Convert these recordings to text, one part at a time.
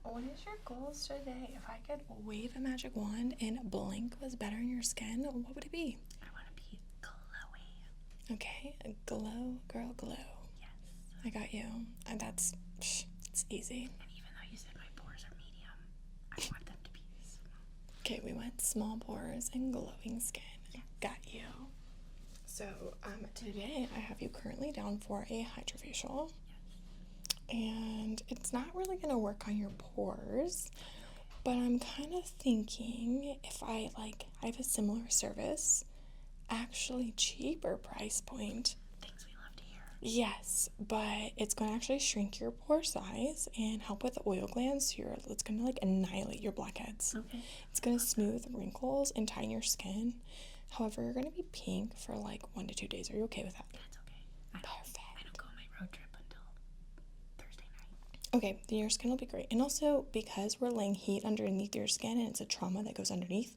what is your goals today? If I could wave a magic wand and blink was better in your skin, what would it be? I want to be glowy. Okay, glow, girl, glow. Yes. I got you. And it's easy. And even though you said my pores are medium, I want them to be small. Okay, we went small pores and glowing skin. Yes. Got you. So, today I have you currently down for a hydrofacial. And it's not really going to work on your pores, but I'm kind of thinking if I have a similar service, actually cheaper price point. Things we love to hear. Yes, but it's going to actually shrink your pore size and help with the oil glands. It's going to annihilate your blackheads. Okay. It's going to smooth wrinkles and tighten your skin. However, you're going to be pink for 1 to 2 days. Are you okay with that? That's okay. Perfect. I don't go on my road trip until Thursday night. Okay, then your skin will be great. And also, because we're laying heat underneath your skin and it's a trauma that goes underneath,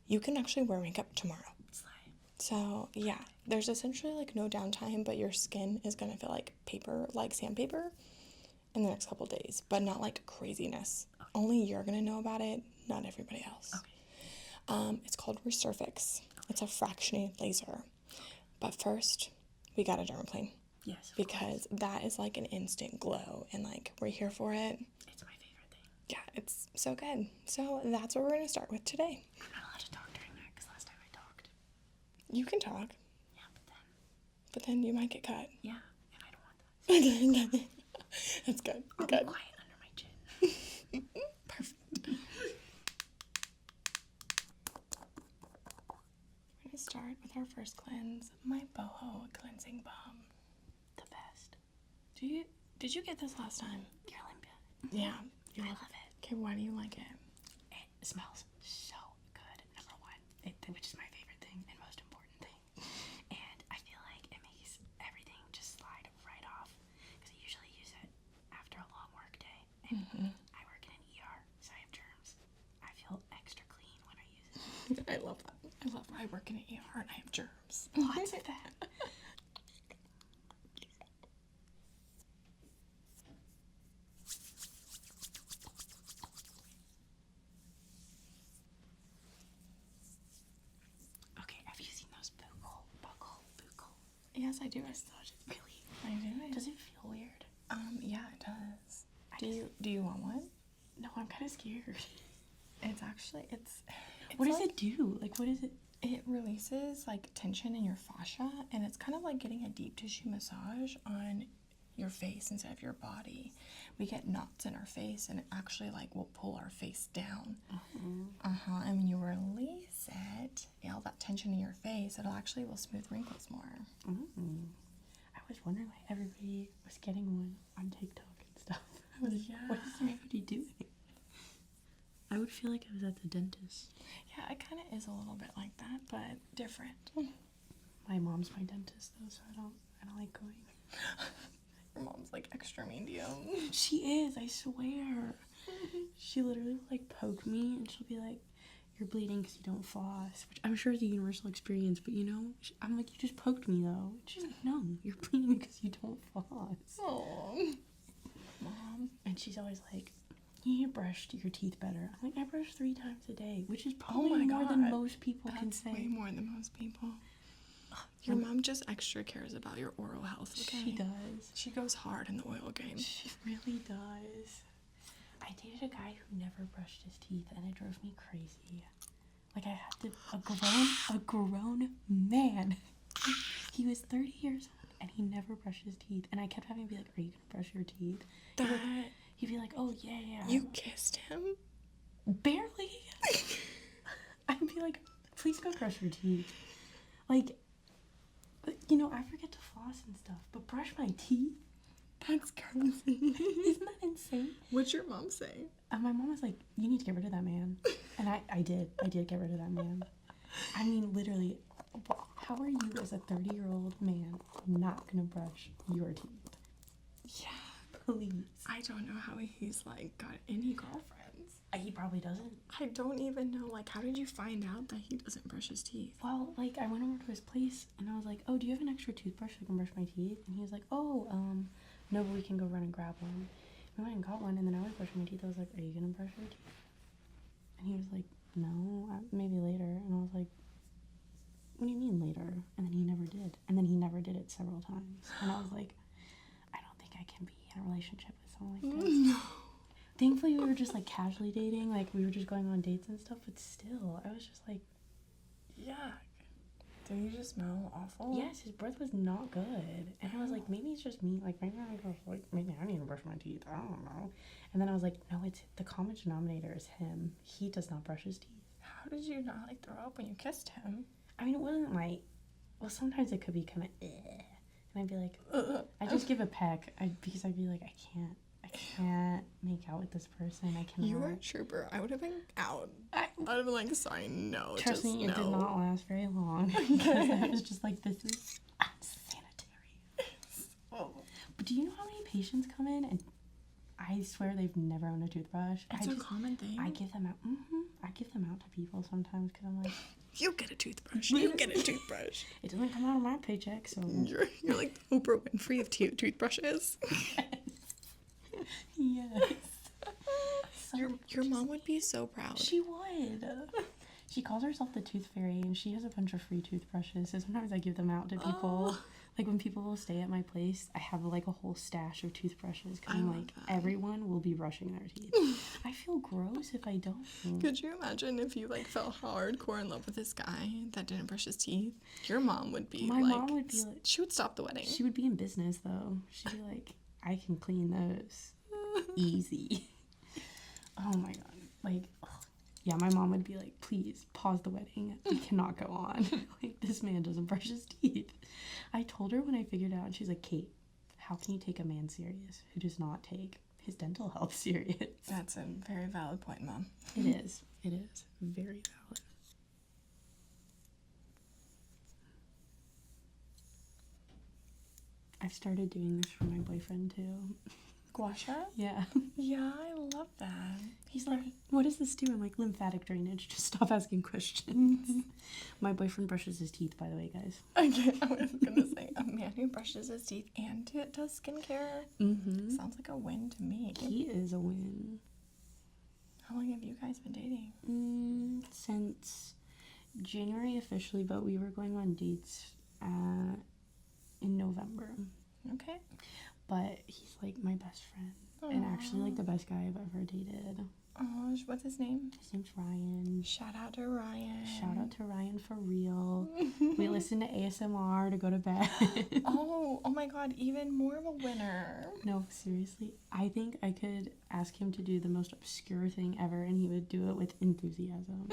you can actually wear makeup tomorrow. Slide. So, yeah, there's essentially no downtime, but your skin is going to feel like paper, like sandpaper, in the next couple days, but not craziness. Okay. Only you're going to know about it, not everybody else. Okay. It's called Resurfx. It's a fractionated laser. But first, we got a dermaplane. Yes. Because that is an instant glow, and we're here for it. It's my favorite thing. Yeah, it's so good. So that's what we're going to start with today. I'm not allowed to talk during that because last time I talked. You can talk. Yeah, But then you might get cut. Yeah, and I don't want that. That's good. I'll good. be quiet under my chin. Perfect. We're going to start with our first cleanse, my Boho cleansing balm. The best. Did you get this last time? Your Limpya. Yeah. I love it. Okay, why do you like it? It smells so good, number one, which is my favorite thing and most important thing. And I feel like it makes everything just slide right off because I usually use it after a long work day. And I work in an ER, so I have germs. I feel extra clean when I use it. I love that. I work in an ER and I have germs. Lots of that. Okay, have you seen those buckle? Yes, I do. Really? I do. Does it feel weird? Yeah, it does. Do you want one? No, I'm kind of scared. It's actually What does it do? What is it? It releases tension in your fascia, and it's kind of getting a deep tissue massage on your face instead of your body. We get knots in our face, and it actually will pull our face down. And when you release it, all that tension in your face, will smooth wrinkles more. I was wondering why everybody was getting one on TikTok and stuff. I was like, what is everybody doing? I would feel like I was at the dentist. Yeah, it kind of is a little bit like that, but different. My mom's my dentist though, so I don't like going. Your mom's extra mean to you. She is, I swear. She literally will poke me and she'll be like, "You're bleeding because you don't floss," which I'm sure is a universal experience, but I'm like, "You just poked me though." And she's like, "No, you're bleeding because you don't floss." Oh, Mom. And she's always like, "You need to brush your teeth better." I'm like, "I brush 3 times a day," which is probably more than most people can say. Way more than most people. Your mom just extra cares about your oral health, okay? She does. She goes hard in the oil game. She really does. I dated a guy who never brushed his teeth, and it drove me crazy. I had to, a grown man. He was 30 years old, and he never brushed his teeth. And I kept having to be like, "Are you gonna brush your teeth?" He'd be like, "Oh, yeah. You kissed him? Barely. I'd be like, "Please go brush your teeth." I forget to floss and stuff, but brush my teeth? That's crazy. Isn't that insane? What'd your mom say? My mom was like, "You need to get rid of that man." And I did get rid of that man. I mean, literally, how are you as a 30-year-old man not gonna brush your teeth? Yeah. Please. I don't know how he's got any girlfriends. He probably doesn't. I don't even know, how did you find out that he doesn't brush his teeth? Well, I went over to his place and I was like, "Oh, do you have an extra toothbrush so I can brush my teeth?" And he was like, "Oh, no, but we can go run and grab one." I went and got one, and then I was brushing my teeth. I was like, are you gonna brush your teeth? And he was like, no, maybe later. And I was like, what do you mean later? And then he never did. And then he never did it several times. And I was like, I don't think I can be in a relationship with someone like this. No. Thankfully, we were just, like, casually dating. Like, we were just going on dates and stuff. But still, I was just like, Yuck. Did he just smell awful? yes, his breath was not good. And I was like, maybe it's just me. Like, maybe I need to brush my teeth. I don't know. And then I was like, no, it's the common denominator is him. He does not brush his teeth. How did you not, like, throw up when you kissed him? I mean, it wasn't like, well, sometimes it could be kind of, and I'd be like, I just give a peck, because I'd be like, I can't make out with this person. I cannot. You were a trooper. I would have been out. I would have been like, sorry, no. Trust me, no. it did not last very long, because I was just like, this is unsanitary. Oh. But do you know how many patients come in and I swear they've never owned a toothbrush? It's a common thing. I give them out. I give them out to people sometimes because I'm like, you get a toothbrush. You get a toothbrush. it doesn't come out of my paycheck, so You're like Oprah Winfrey of toothbrushes. yes. Your mom would be so proud. She would. She calls herself the Tooth Fairy, and she has a bunch of free toothbrushes. So sometimes I give them out to people. Like when people will stay at my place, I have like a whole stash of toothbrushes because I'm like, everyone will be brushing their teeth. I feel gross if I don't. Could you imagine if you like fell hardcore in love with this guy that didn't brush his teeth? Your mom would be My mom would be like, she would stop the wedding. She would be in business though. She'd be like, I can clean those easy. Oh my god. Like, ugh. Yeah, my mom would be like, please pause the wedding. We cannot go on. Like, this man doesn't brush his teeth. I told her when I figured out, she's like, Kate, how can you take a man serious who does not take his dental health serious? That's a very valid point, Mom. It is. It is. Very valid. I've started doing this for my boyfriend too. Gua Sha? Yeah. Yeah, I love that. He's like, what does this do? I'm like, lymphatic drainage. Just stop asking questions. My boyfriend brushes his teeth, by the way, guys. Okay, I was gonna say, a man who brushes his teeth and does skincare. Mm-hmm. Sounds like a win to me. He is a win. How long have you guys been dating? Since January officially, but we were going on dates in November. Okay. But he's like my best friend. And actually like the best guy I've ever dated. Oh, what's his name? His name's Ryan. Shout out to Ryan. Shout out to Ryan for real. We listen to ASMR to go to bed. Oh my god, even more of a winner. No, seriously. I think I could ask him to do the most obscure thing ever and he would do it with enthusiasm.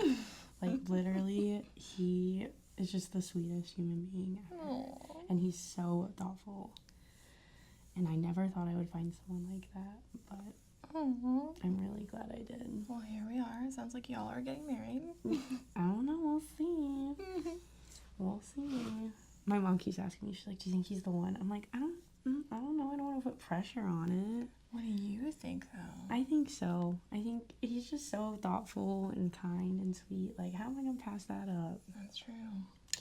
Like literally, he is just the sweetest human being ever. Aww. And he's so thoughtful. And I never thought I would find someone like that, but I'm really glad I did. Well, here we are. Sounds like y'all are getting married. I don't know. We'll see. We'll see. My mom keeps asking me. She's like, "Do you think he's the one?" I'm like, I don't know. I don't want to put pressure on it. What do you think, though? I think so. I think he's just so thoughtful and kind and sweet. Like, how am I gonna pass that up? That's true.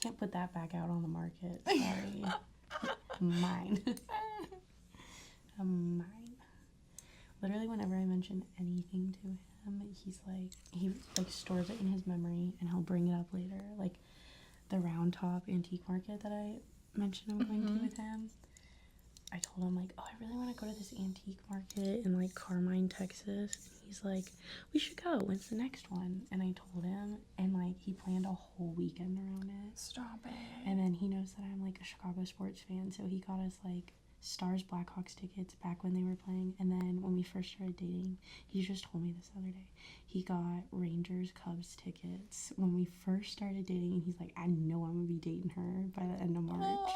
Can't put that back out on the market. Sorry. Mine. Mine. Literally, whenever I mention anything to him, he stores it in his memory and he'll bring it up later. Like the Round Top Antique Market that I mentioned I'm going to with him. I told him like, oh, I really want to go to this antique market in like Carmine, Texas. And he's like, we should go. When's the next one? And I told him, and like he planned a whole weekend around it. Stop it. And then he knows that I'm like a Chicago sports fan, so he got us like Stars Blackhawks tickets back when they were playing. And then when we first started dating, he just told me this other day, he got Rangers Cubs tickets when we first started dating, and he's like, I know I'm gonna be dating her by the end of March.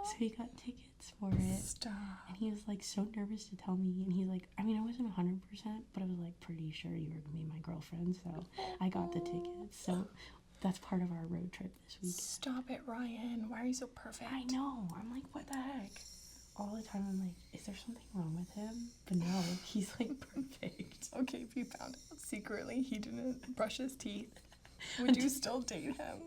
So he got tickets for it. Stop. And he was like so nervous to tell me, and he's like, I mean, I wasn't 100%, but I was like pretty sure you were gonna be my girlfriend, so I got the tickets. So that's part of our road trip this week. Stop it, Ryan. Why are you so perfect? I know. I'm like, what the heck? All the time I'm like, is there something wrong with him? But no, he's like perfect. Okay, if you found out secretly he didn't brush his teeth, would you still date him?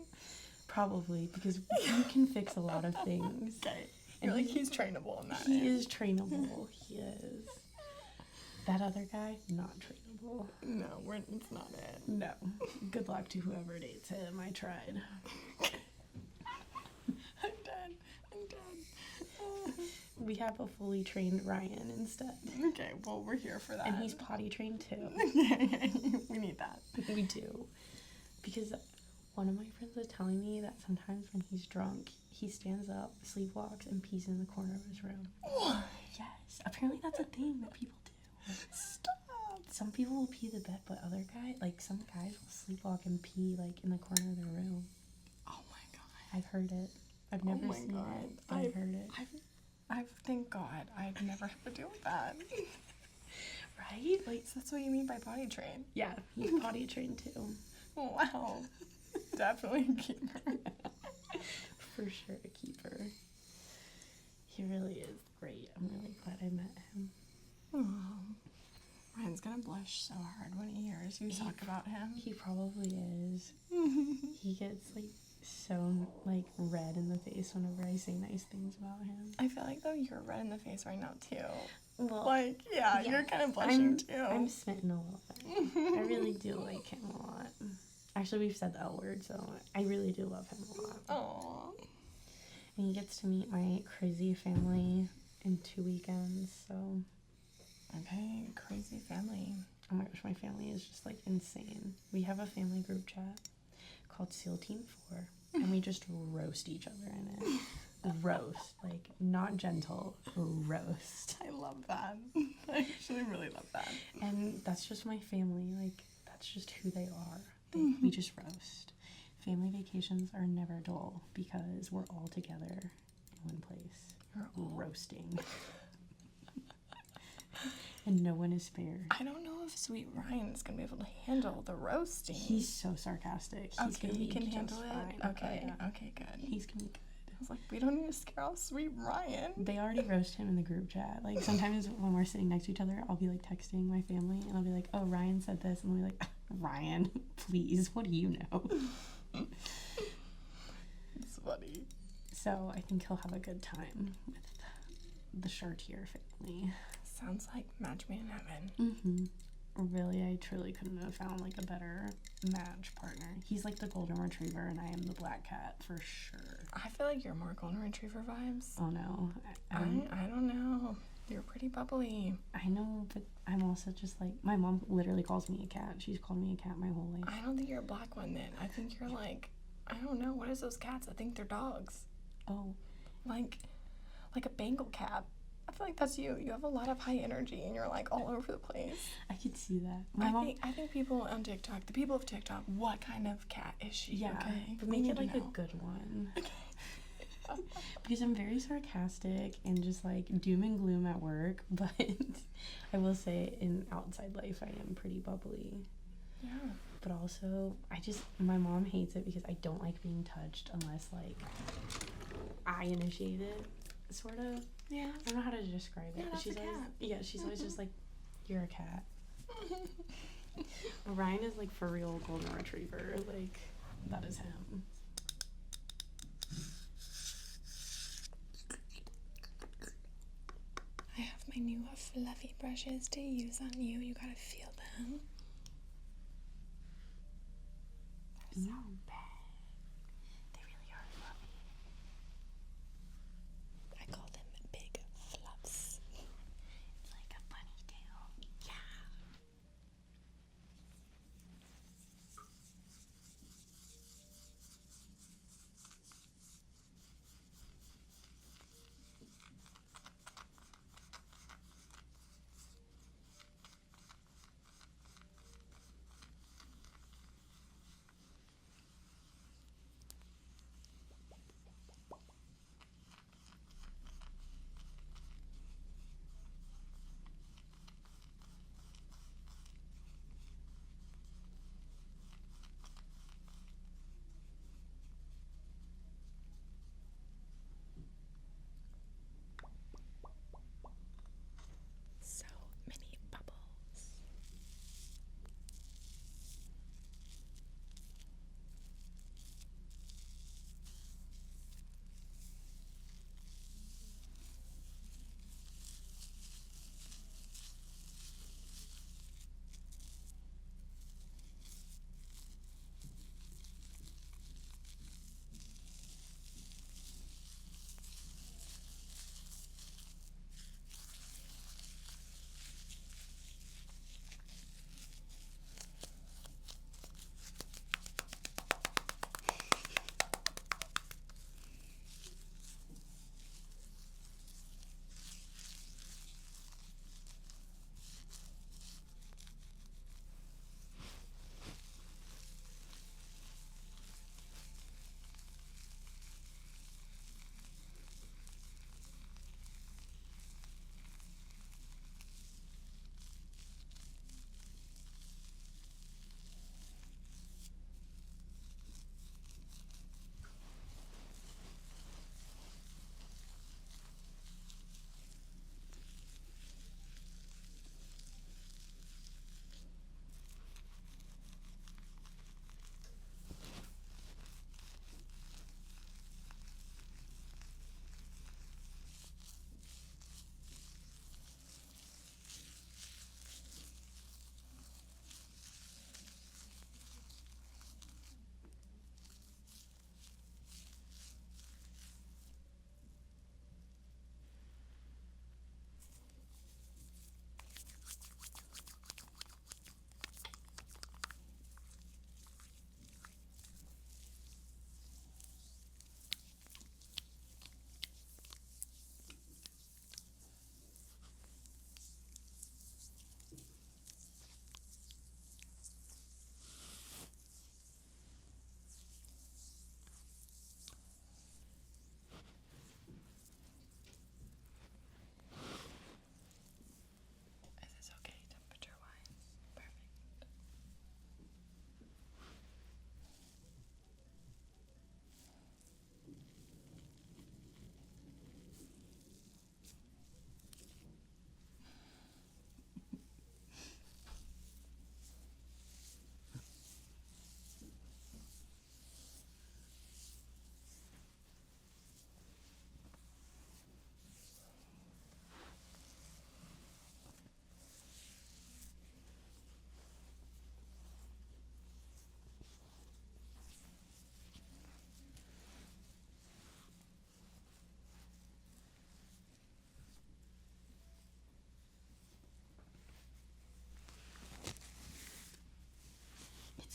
Probably, because you can fix a lot of things. Okay. And You're like, he's trainable in that. He is trainable. He is. That other guy, not trainable. No, it's not it. No. Good luck to whoever dates him. I tried. I'm dead. We have a fully trained Ryan instead. Okay, well, we're here for that. And he's potty trained too. We need that. We do. Because one of my friends was telling me that sometimes when he's drunk, he stands up, sleepwalks, and pees in the corner of his room. What? Yes. Apparently that's a thing that people do. Stop. Some people will pee the bed, but other guys, like some guys will sleepwalk and pee like in the corner of their room. Oh my god. I've heard it. I've never seen it. I've heard it. Thank God I've never had to deal with that. Right? Like, So that's what you mean by body train? yeah, he's potty trained too. Wow. Definitely a keeper. For sure a keeper. He really is great. I'm really glad I met him. Oh. Ryan's gonna blush so hard when he hears you talk about him. He probably is. He gets like so like red in the face whenever I say nice things about him. I feel like though you're red in the face right now too. Well, Like, yeah, you're kind of blushing too. I'm smitten a little bit. I really do like him a lot. Actually, we've said the L word, so I really do love him a lot. Aww. And he gets to meet my crazy family in 2 weekends, so... Okay, crazy family. Oh my gosh, my family is just, like, insane. We have a family group chat called SEAL Team 4, and we just roast each other in it. Roast. Like, not gentle. Roast. I love that. I actually really love that. And that's just my family. Like, that's just who they are. We just roast. Family vacations are never dull because we're all together in one place. We're roasting. And no one is spared. I don't know if Sweet Ryan's gonna be able to handle the roasting. He's so sarcastic. He's okay, gonna he be can just handle it. fine. Okay, Oh, yeah. okay, good. He's gonna be good. I was like, we don't need to scare off Sweet Ryan. They already roast him in the group chat. Like, sometimes when we're sitting next to each other, I'll be, like, texting my family, and I'll be like, oh, Ryan said this, and they'll be like, Ryan, please, what do you know? It's funny. So, I think he'll have a good time with the Chartier family. Sounds like match made in heaven. Mm-hmm. Really, I truly couldn't have found, like, a better match partner. He's, like, the golden retriever, and I am the black cat, for sure. I feel like you're more golden retriever vibes. Oh, no. I don't know. You're pretty bubbly. I know, but I'm also just, like, my mom literally calls me a cat. She's called me a cat my whole life. I don't think you're a black one then. I think you're like, I don't know. What is those cats? I think they're dogs. Oh. Like a Bengal cat. I feel like that's you. You have a lot of high energy and you're like all over the place. I could see that. I think people on TikTok, the people of TikTok, what kind of cat is she? Yeah, okay? but make it like a good one. Okay. Because I'm very sarcastic and just like doom and gloom at work, but I will say in outside life I am pretty bubbly. Yeah. But also, my mom hates it because I don't like being touched unless like I initiate it, sort of. Yeah. I don't know how to describe it. Yeah, But that's she's a always, cat. yeah, she's always just like, you're a cat. Ryan is like for real golden retriever. Like, that is him. I have my new fluffy brushes to use on you. You gotta feel them. They're so bad. They really are fluffy. I call them big fluffs. It's like a bunny tail. Yeah.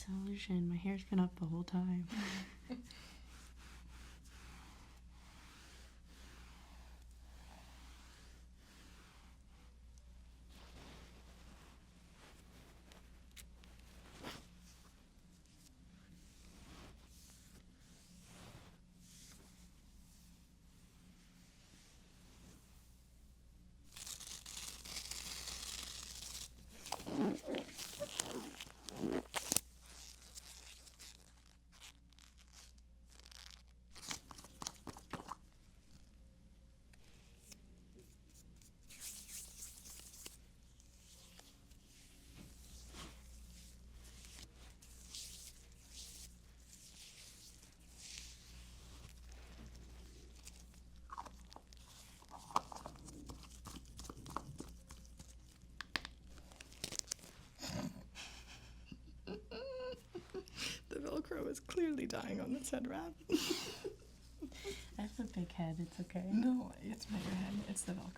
solution. My hair's been up the whole time. The Velcro is clearly dying on this head wrap. I have a big head, it's okay. No, it's not your head, it's the Velcro.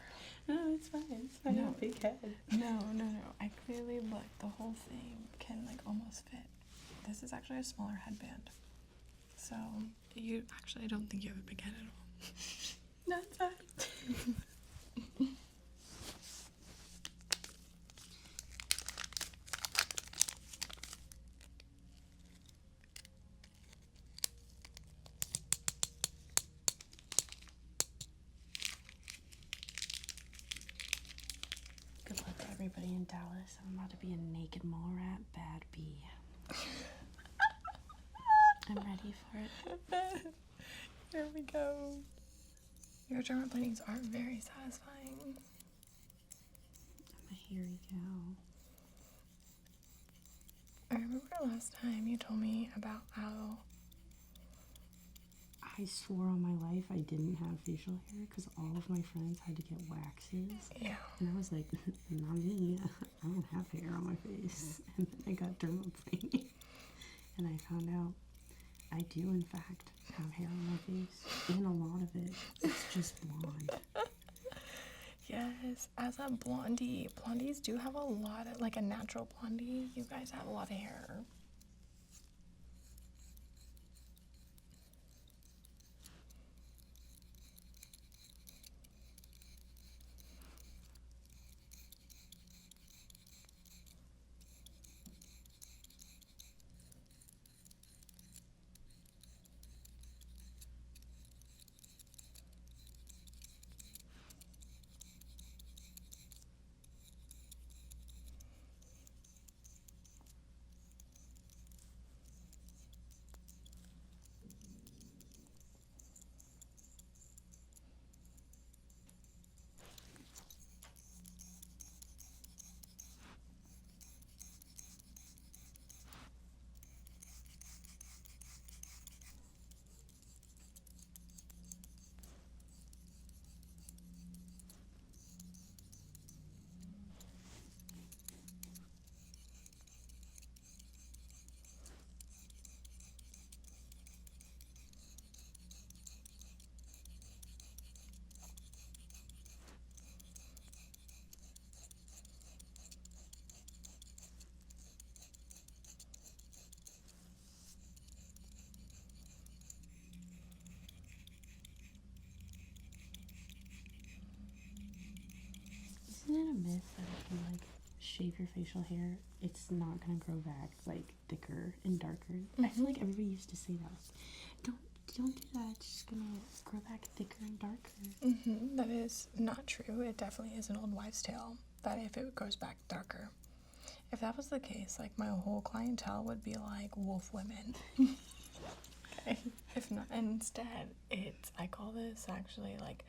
No, it's fine. It's fine. I have a big head. No. I clearly look, the whole thing can like almost fit. This is actually a smaller headband. So you actually, I don't think you have a big head at all. No, it's fine. Good luck to everybody in Dallas. I'm about to be a naked mall rat, bad bee. I'm ready for it. Here we go. Your dermaplanings are very satisfying. I'm a hairy cow. I remember last time you told me about how I swore on my life I didn't have facial hair because all of my friends had to get waxes. yeah. And I was like, not me. I don't have hair on my face. And then I got dermaplaning. And I found out I do, in fact, have hair on my face. And a lot of it. It's just blonde. Yes, as a blondie, blondies do have a lot of, like a natural blondie, you guys have a lot of hair. Isn't it a myth that if you, like, shave your facial hair, it's not gonna grow back, like, thicker and darker? I feel like everybody used to say that. Don't do that. It's just gonna grow back thicker and darker. That is not true. It definitely is an old wives' tale that if it goes back darker. If that was the case, like my whole clientele would be like wolf women. Okay. If not, instead, I call this actually like,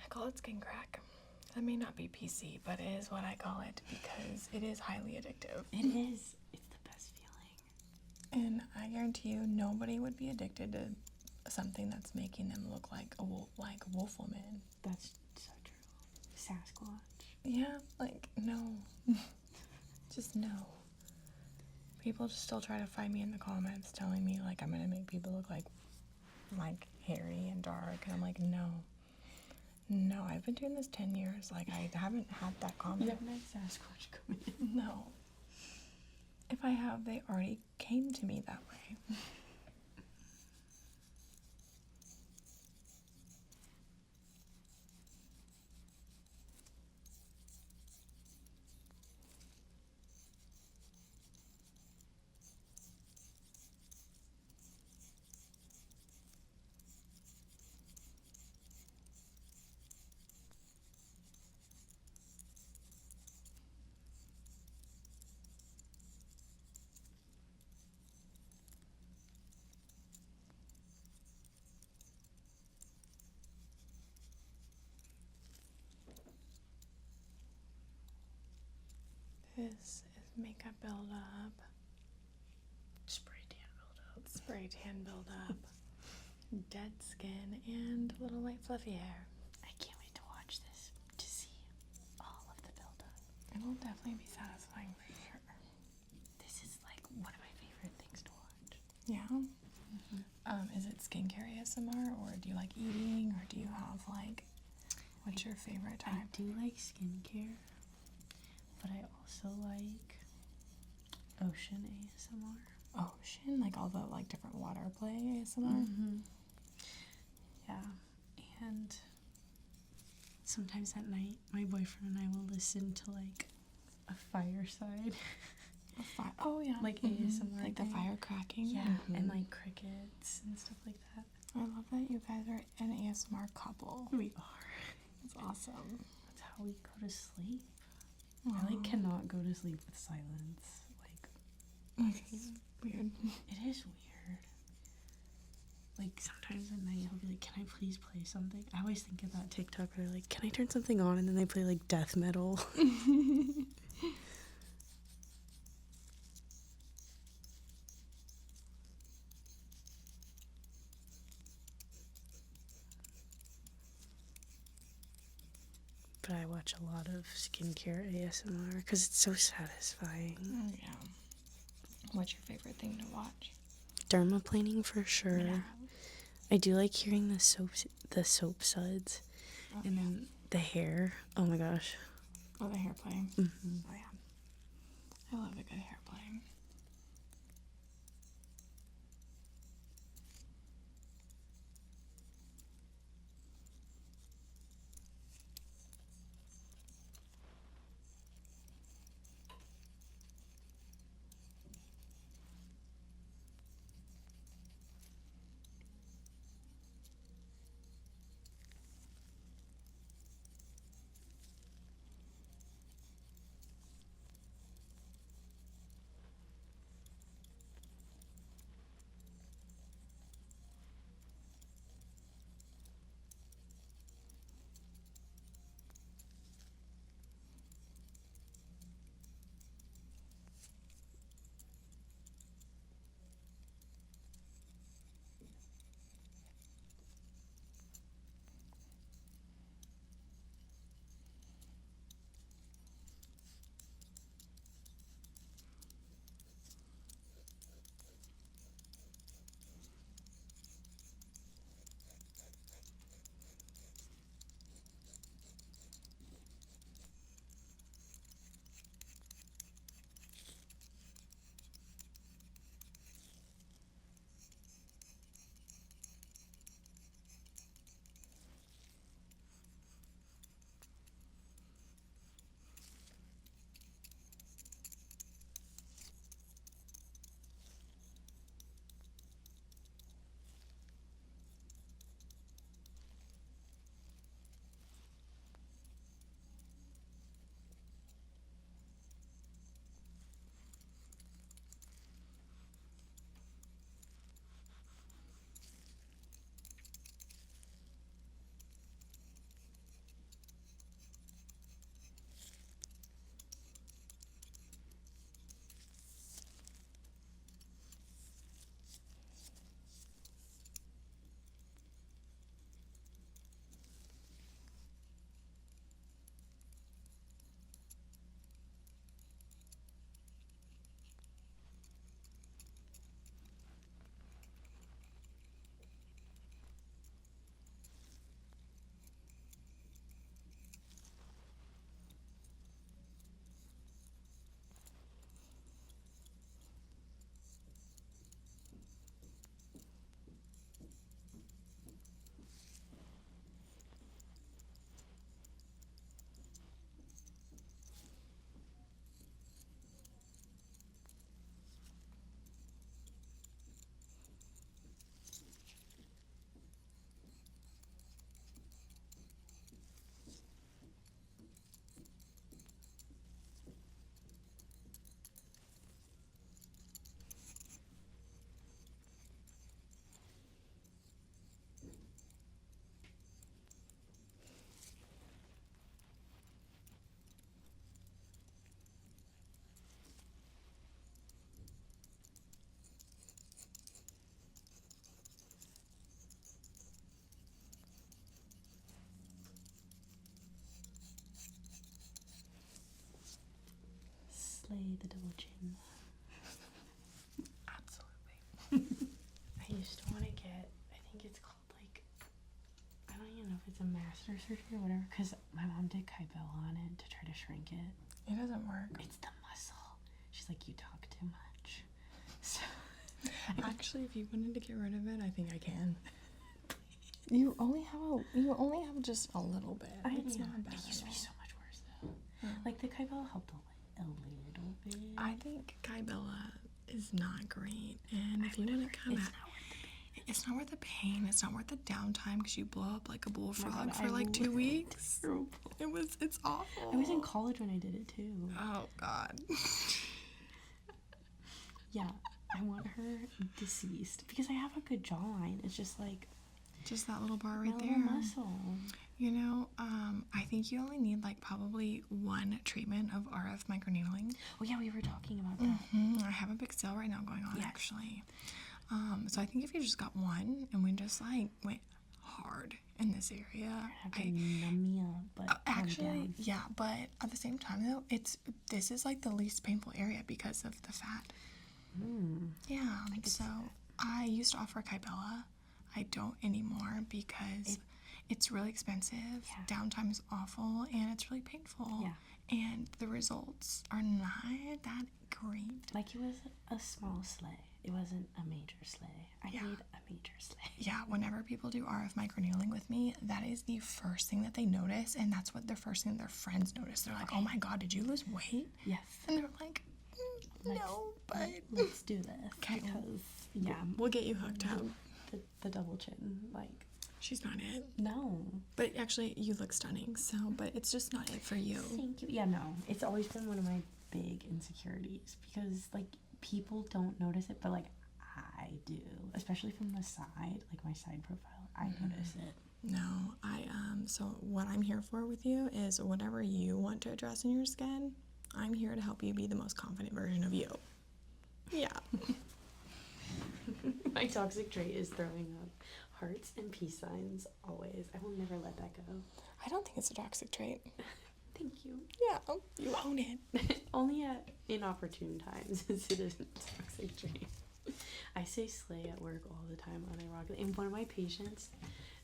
I call it skin crack. That may not be PC, but it is what I call it because it is highly addictive. It is. It's the best feeling. And I guarantee you, nobody would be addicted to something that's making them look like a wolf woman. That's so true. Sasquatch. Yeah, like no, just no. People just still try to find me in the comments telling me like I'm gonna make people look like hairy and dark, and I'm like no, I've been doing this 10 years. Like I haven't had that comment. You haven't had Sasquatch come in. No. If I have, they already came to me that way. This is makeup buildup, Spray tan buildup. spray tan buildup, dead skin, and a little white fluffy hair. I can't wait to watch this to see all of the buildup. It'll definitely be satisfying for sure. This is like one of my favorite things to watch. Yeah. Is it skincare ASMR, or do you like eating, or do you have like, what's your favorite type? I do like skincare, but I also like ocean ASMR. Ocean, like all the like different water play ASMR. Yeah, and sometimes at night, my boyfriend and I will listen to like a fireside, Oh yeah, like ASMR, like the thing. fire cracking. Yeah, and like crickets and stuff like that. I love that you guys are an ASMR couple. We are. It's awesome. That's how we go to sleep. Aw. I like cannot go to sleep with silence. Like It's weird. it is weird. Like sometimes at night he'll be like, "Can I please play something?" I always think of that TikTok where they're like, "Can I turn something on?" and then they play like death metal. But I watch a lot of skincare ASMR because it's so satisfying. Oh yeah. What's your favorite thing to watch? Dermaplaning for sure. Yeah. I do like hearing the soap suds, Oh, and then the hair. Oh my gosh. Oh, the hair play. Oh yeah. I love a good hair play. the double chin. Absolutely. I used to want to get, I think it's called like, I don't even know if it's a master surgery or whatever, because my mom did Kybell on it to try to shrink it. It doesn't work. It's the muscle. She's like, you talk too much. So Actually, if you wanted to get rid of it, I think I can. You only have just a little bit. It's not bad. It used to be so much worse though. Like the Kybell helped a little bit. I think Kybella is not great, and if you want to come at it's not worth the pain. It's not worth the downtime because you blow up like a bullfrog for like 2 weeks. It's awful. I was in college when I did it too. Oh God. Yeah, I want her deceased because I have a good jawline. It's just like that little bar right my there. little muscle. You know, I think you only need like probably one treatment of RF microneedling. Oh yeah, we were talking about that. I have a big sale right now going on, Yes. actually. So I think if you just got one and we just like went hard in this area, I have to numb me up, but actually, yeah. But at the same time, though, this is like the least painful area because of the fat. Yeah. So I used to offer Kybella. I don't anymore because it's really expensive. Yeah. Downtime is awful, and it's really painful. Yeah. And the results are not that great. Like it was a small sleigh. It wasn't a major sleigh. I need a major sleigh. Yeah, whenever people do RF microneedling with me, that is the first thing that they notice, and that's what the first thing their friends notice. They're like, oh my God, did you lose weight? Yes. And they're like, no, but let's do this. Okay. Because we'll get you hooked up. The double chin, like She's not it. no. But actually, you look stunning, so, but it's just not it for you. Thank you. Yeah, no. It's always been one of my big insecurities because like people don't notice it, but like I do, especially from the side, like my side profile. I notice it. No, so what I'm here for with you is whatever you want to address in your skin, I'm here to help you be the most confident version of you. Yeah. My toxic trait is throwing up hearts and peace signs always. I will never let that go. I don't think it's a toxic trait. Thank you. Yeah, you own it. Only at inopportune times is it a toxic trait. I say slay at work all the time unironically. And one of my patients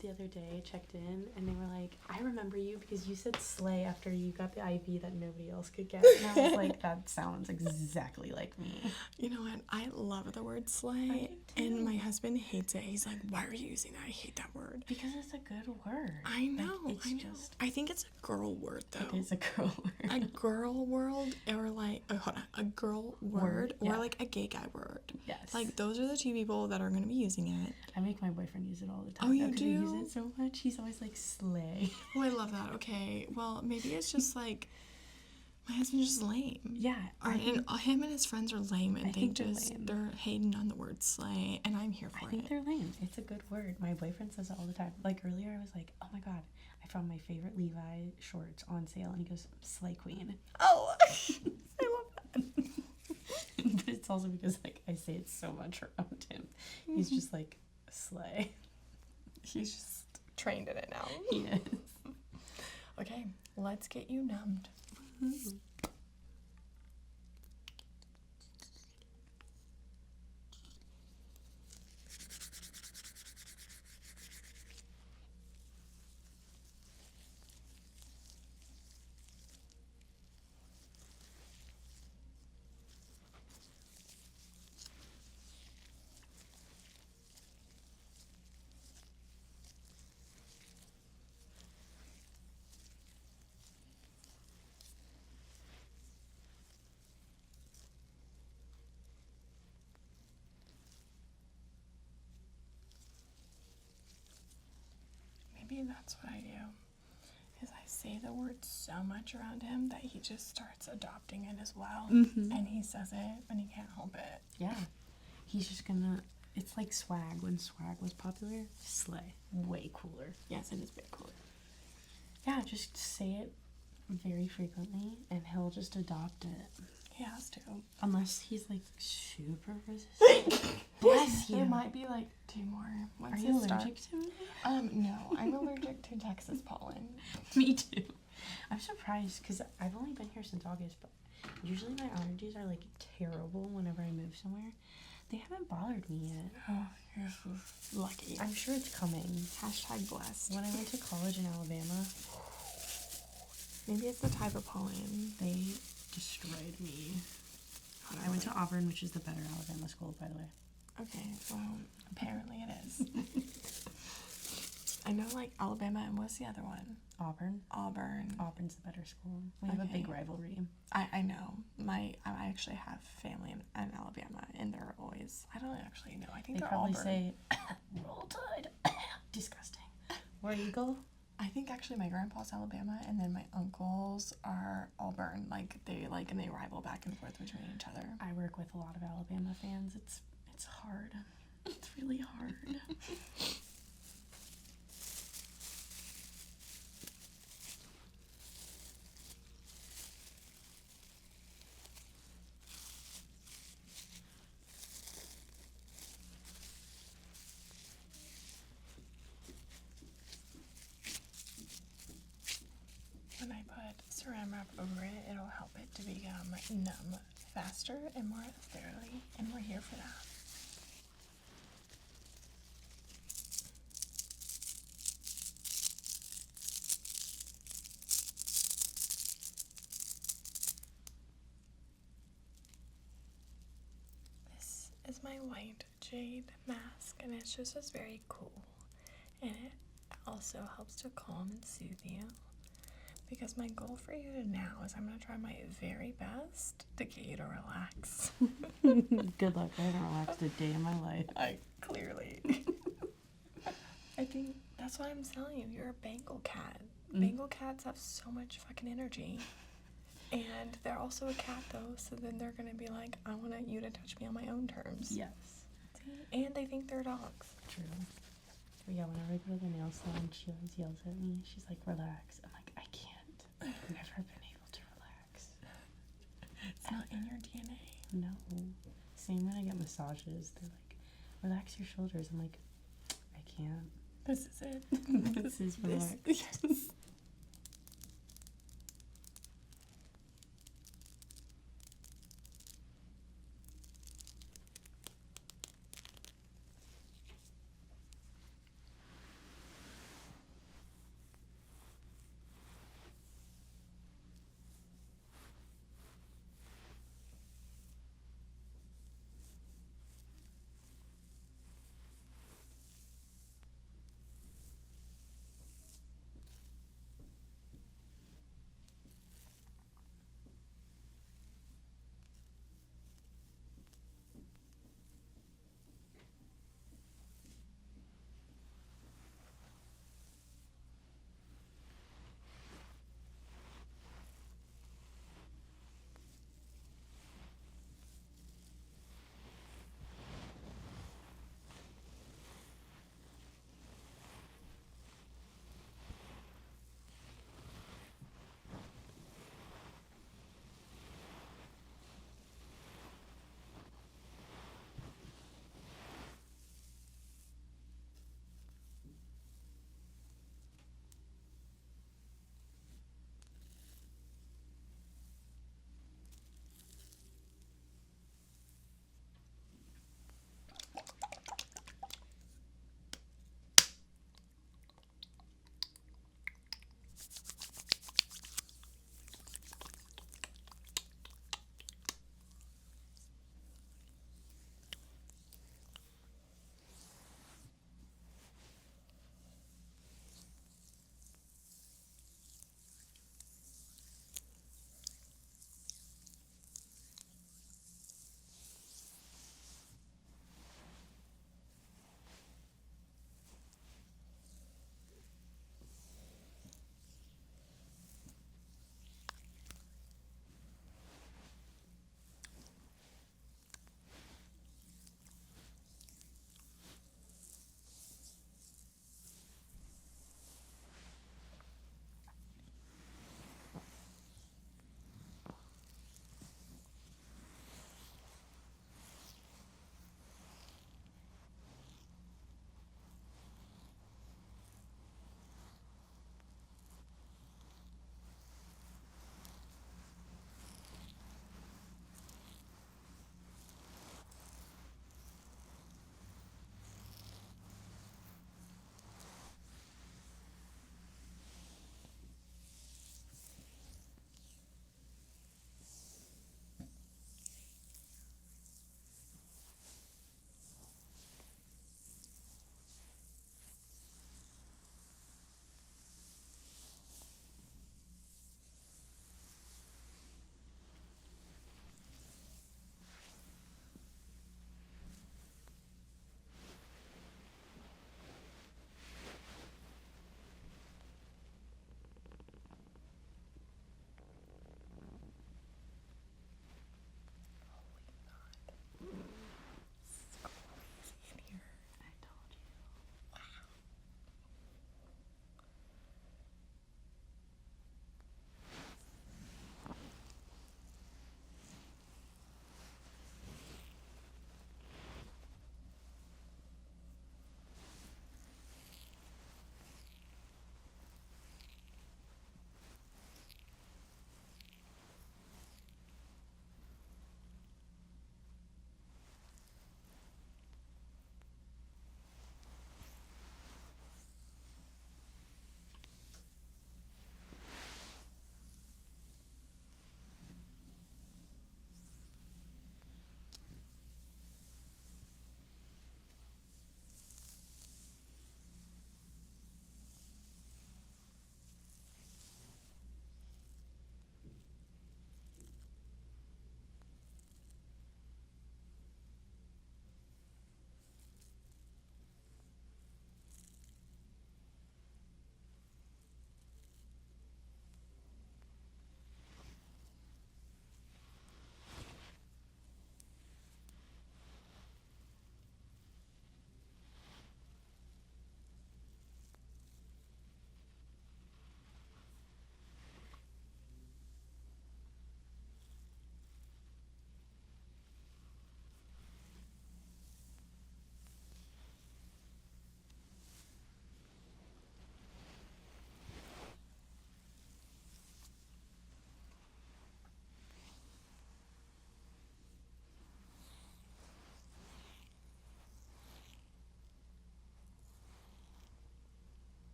the other day checked in and they were like, I remember you because you said slay after you got the IV that nobody else could get. And I was like, that sounds exactly like me. You know what? I love the word slay, and my husband hates it. He's like, why are you using that? I hate that word. Because it's a good word. I know, Like, it's I know. just... I think it's a girl word, though. It is a girl word. A girl word, or like, hold on, a girl word, or yeah. like a gay guy word. Yes. Like, those are the two people that are going to be using it. I make my boyfriend use it all the time. Oh, you Because do? I use it so much. He's always like, slay. Oh, I love that. Okay, well, maybe it's just like, my husband's just lame. Yeah. And him and his friends are lame, and I think they're lame. hating on the word slay, and I'm here for I it. think they're lame. It's a good word. My boyfriend says it all the time. Like earlier, I was like, oh my God, I found my favorite Levi shorts on sale. And he goes, slay queen. Oh, I love that. But it's also because like I say it so much around him. He's just like, slay. He's just trained in it now. He is. Okay, let's get you numbed. Maybe that's what I do, is I say the word so much around him that he just starts adopting it as well. And he says it, and he can't help it. Yeah. He's just gonna, it's like swag. When swag was popular, slay. Way cooler. Yes, it is way cooler. Yeah, just say it very frequently and he'll just adopt it. He has to. Unless he's like super resistant. Bless you. There might be like two more. Are you allergic to me? No, I'm allergic to Texas pollen. Me too. I'm surprised because I've only been here since August, but Usually my allergies are like terrible whenever I move somewhere. They haven't bothered me yet. Oh, you're lucky. I'm sure it's coming. Hashtag blessed. When I went to college in Alabama, Maybe it's the type of pollen. they destroyed me. I went to Auburn, which is the better Alabama school, by the way. Okay, well, apparently it is. I know, like, Alabama, and what's the other one? Auburn. Auburn. Auburn's the better school. We have a big rivalry. I know. I actually have family in Alabama, and they're always, I don't actually know. I think They they're probably Auburn. say, Roll Tide. Disgusting. Where you go? I think actually my grandpa's Alabama, and then my uncles are Auburn. Like, they rival back and forth between each other. I work with a lot of Alabama fans. It's hard. It's really hard. When I put saran wrap over it, it'll help it to become numb faster and more thoroughly, and we're here for that. This is my white jade mask, and it's just very cool, and it also helps to calm and soothe you. Because my goal for you now is I'm going to try my very best to get you to relax. Good luck. I haven't relaxed a day in my life. Clearly. I think that's why I'm telling you. You're a Bengal cat. Bengal cats have so much fucking energy. And they're also a cat, though, so then they're going to be like, I want you to touch me on my own terms. Yes. See? And they think they're dogs. True. But yeah, whenever I go to the nail salon, she always yells at me. She's like, relax. I'm like, I can't. I've never been able to relax. It's not in your DNA. No. Same when I get massages. They're like, relax your shoulders. I'm like, I can't. This is it. This is relax. Yes.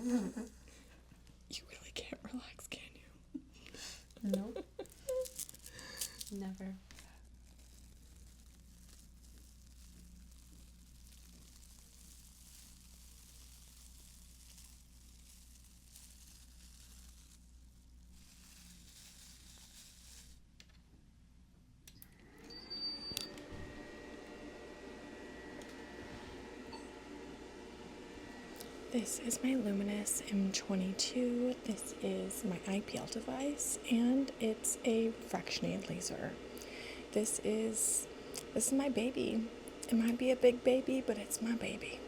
You really can't relax, can you? Nope. Never. This is my Luminous M22. This is my IPL device, and it's a fractionated laser. This is my baby. It might be a big baby, but it's my baby.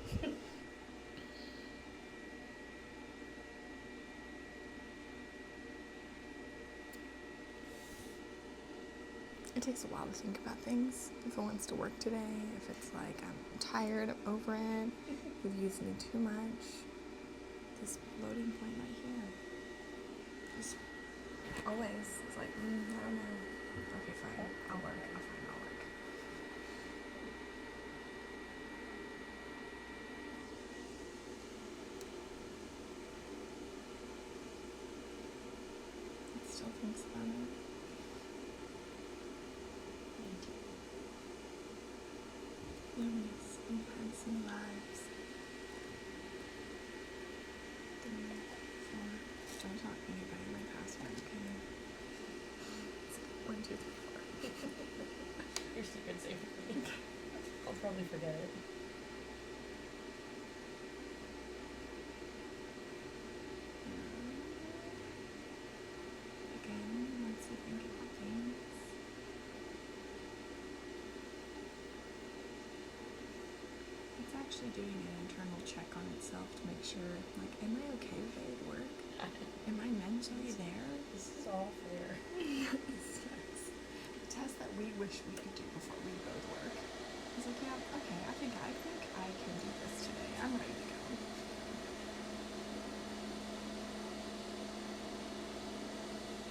It takes a while to think about things. If it wants to work today, if it's like I'm tired, I'm over it, you've used me too much. This loading point right here. Just always. It's like, I don't know. Okay, fine. I'll work. I'll work. It still thinks about it. Luminous, enhancing lives. 3, 4. Don't tell anybody my password, okay? It's 1, 2, 3, 4. Your secret's safe with me. I'll probably forget it. Again, once you think about things. It's actually doing an internal check on itself to make sure, like, am I okay with it at work? Am I mentally there? This is all fair. Yes. The test that we wish we could do before we both work. He's like, yeah, okay, I think I can do this today. I'm ready to go.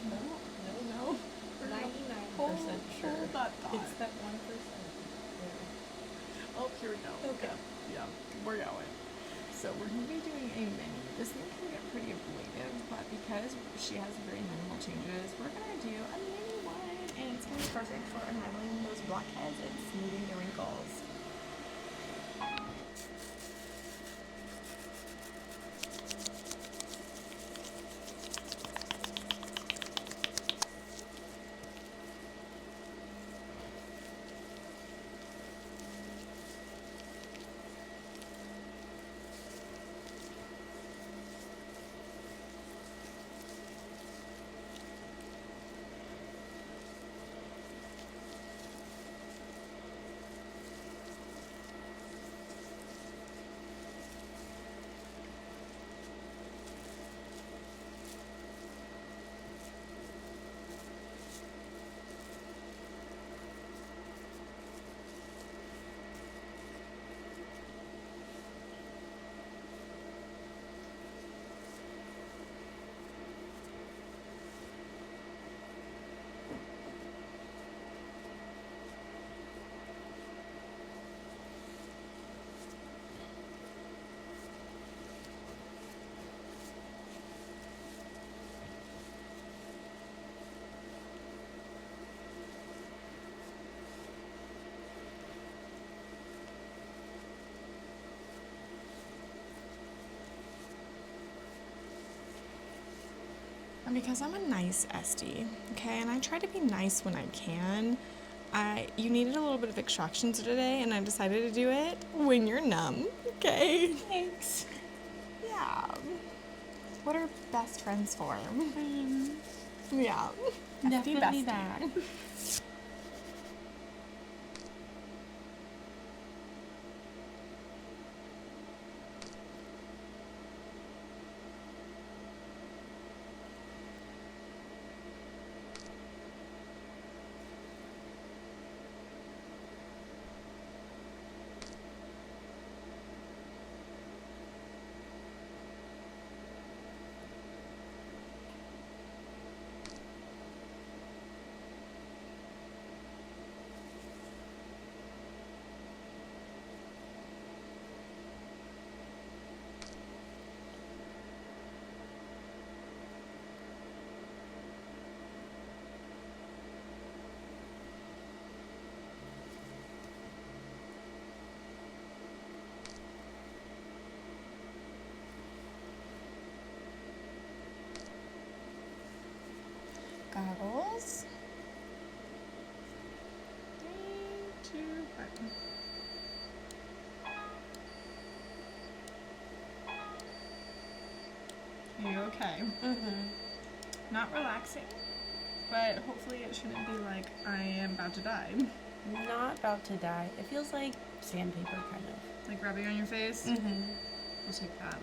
No. 99% sure. Hold that thought. It's that 1%. Yeah. Oh, here we go. Okay. Yeah, we're going. So we're going to be doing a mini. This thing can get pretty ablative, but because she has very minimal changes, we're going to do a mini one, and it's going to be perfect for handling those blackheads and smoothing the wrinkles. And because I'm a nice Esty, okay, and I try to be nice when I can, you needed a little bit of extraction today, and I decided to do it when you're numb, okay? Thanks. Yeah. What are best friends for? Yeah. Definitely Bestie. that. Are you okay? Mm-hmm. Not relaxing, but hopefully it shouldn't be like I am about to die. Not about to die. It feels like sandpaper, kind of. Like rubbing on your face? Mm-hmm. We'll take that.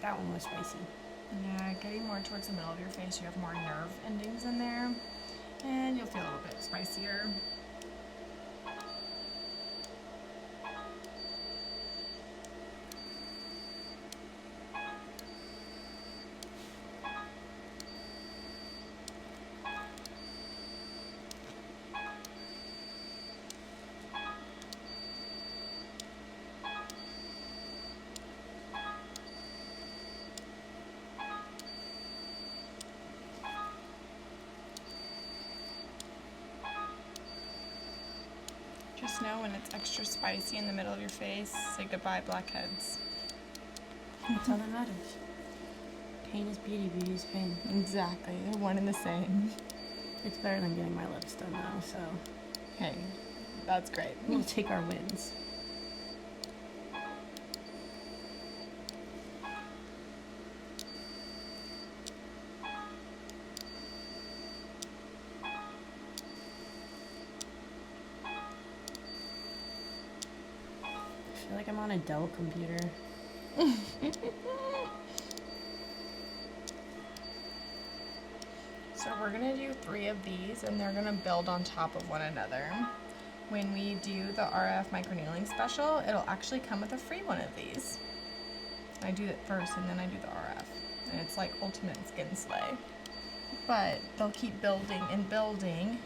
That one was spicy. Yeah, getting more towards the middle of your face, you have more nerve endings in there, and you'll feel a little bit spicier. Just know when it's extra spicy in the middle of your face, say goodbye, blackheads. That's all that matters. Pain is beauty, beauty is pain. Exactly, they're one and the same. It's better than getting my lips done though, so Hey, that's great. we'll take our wins. I feel like I'm on a Dell computer. So we're gonna do 3 of these and they're gonna build on top of one another. When we do the RF microneedling special, it'll actually come with a free one of these. I do it first and then I do the RF. And it's like ultimate skin slay. But they'll keep building and building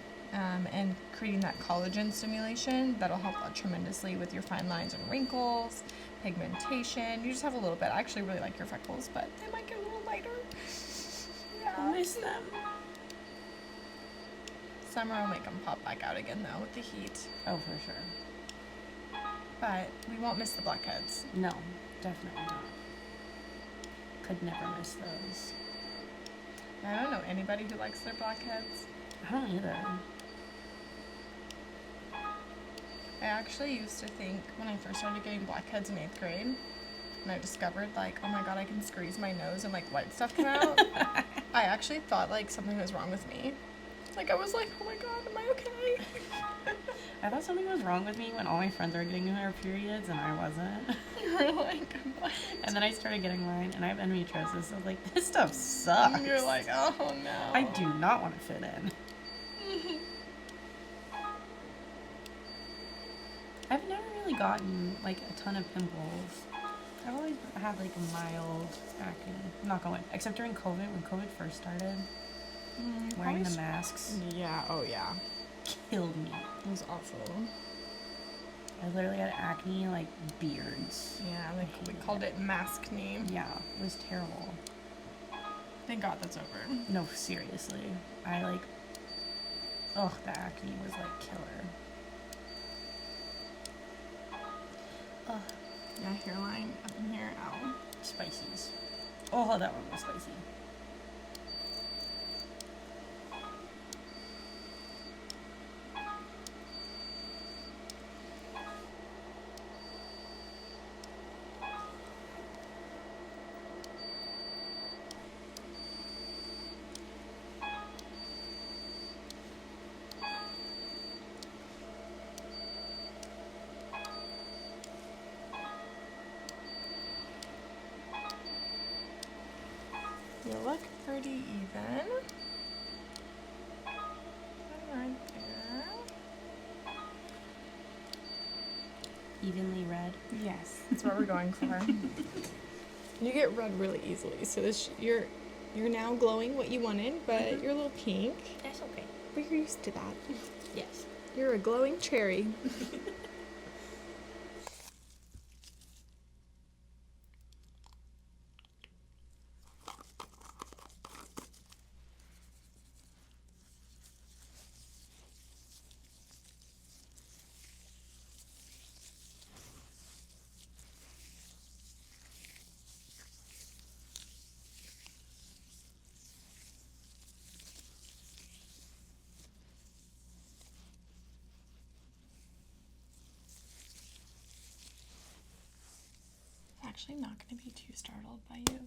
and creating that collagen stimulation that'll help out tremendously with your fine lines and wrinkles, pigmentation. You just have a little bit. I actually really like your freckles, but they might get a little lighter. I miss them. Summer will make them pop back out again though with the heat. Oh, for sure. But we won't miss the blackheads. No, definitely not. Could never miss those. I don't know anybody who likes their blackheads. I don't either. I actually used to think when I first started getting blackheads in 8th grade, and I discovered like, oh my god, I can squeeze my nose and like white stuff come out. I actually thought like something was wrong with me. Like I was like, oh my god, am I okay? I thought something was wrong with me when all my friends were getting their periods and I wasn't. You were like, what? And then I started getting mine and I have endometriosis. So I was like, this stuff sucks. And you're like, oh no. I do not want to fit in. I've never really gotten like a ton of pimples. I've always had like mild acne. Knock on wood. Except during COVID, when COVID first started. Wearing the masks Yeah, oh yeah. killed me. It was awful. I literally had acne like beards. Yeah, like we called it mask name. Yeah, it was terrible. Thank God that's over. No, seriously. I like, ugh, the acne was like killer. Ugh, Yeah, hairline up in here, ow. spices. Oh, that one was spicy. You look pretty even. Right there. Evenly red. Yes, that's what we're going for. You get red really easily, so this you're now glowing what you wanted, but you're a little pink. That's okay. But you're used to that. Yes. You're a glowing cherry. actually not going to be too startled by you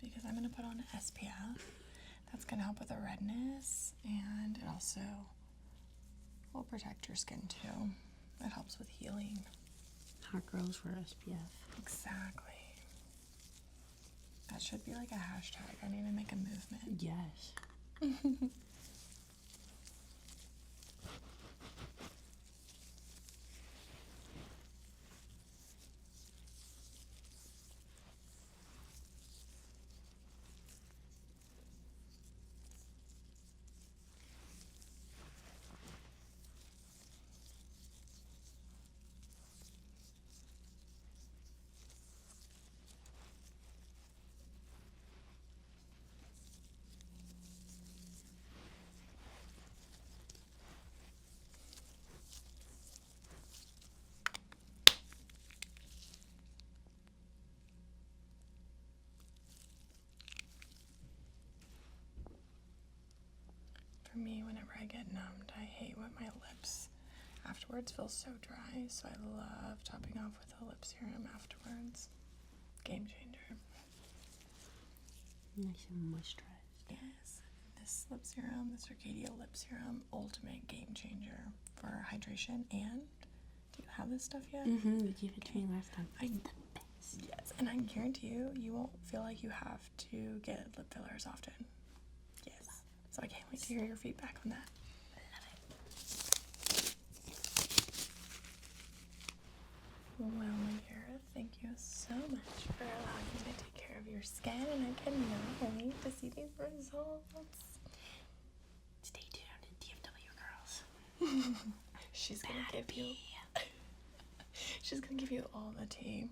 because I'm going to put on SPF. That's going to help with the redness, and it also will protect your skin too. It helps with healing. Hot girls wear SPF. Exactly. That should be like a hashtag. I need to make a movement. Yes. For me, whenever I get numbed, I hate when my lips afterwards feel so dry, so I love topping off with a lip serum afterwards. Game changer. Nice and moisturized. Yes, this lip serum, the Circadia lip serum, ultimate game changer for hydration. And do you have this stuff yet? Mm-hmm. You gave it to me last time. It's the best. Yes, and I guarantee you, you won't feel like you have to get lip fillers often. Yes. So I can't wait to hear your feedback on that. I love it. Well, my dear, thank you so much for allowing me to take care of your skin, and I cannot wait to see these results. Stay tuned, DFW girls. She's gonna give you all the tea.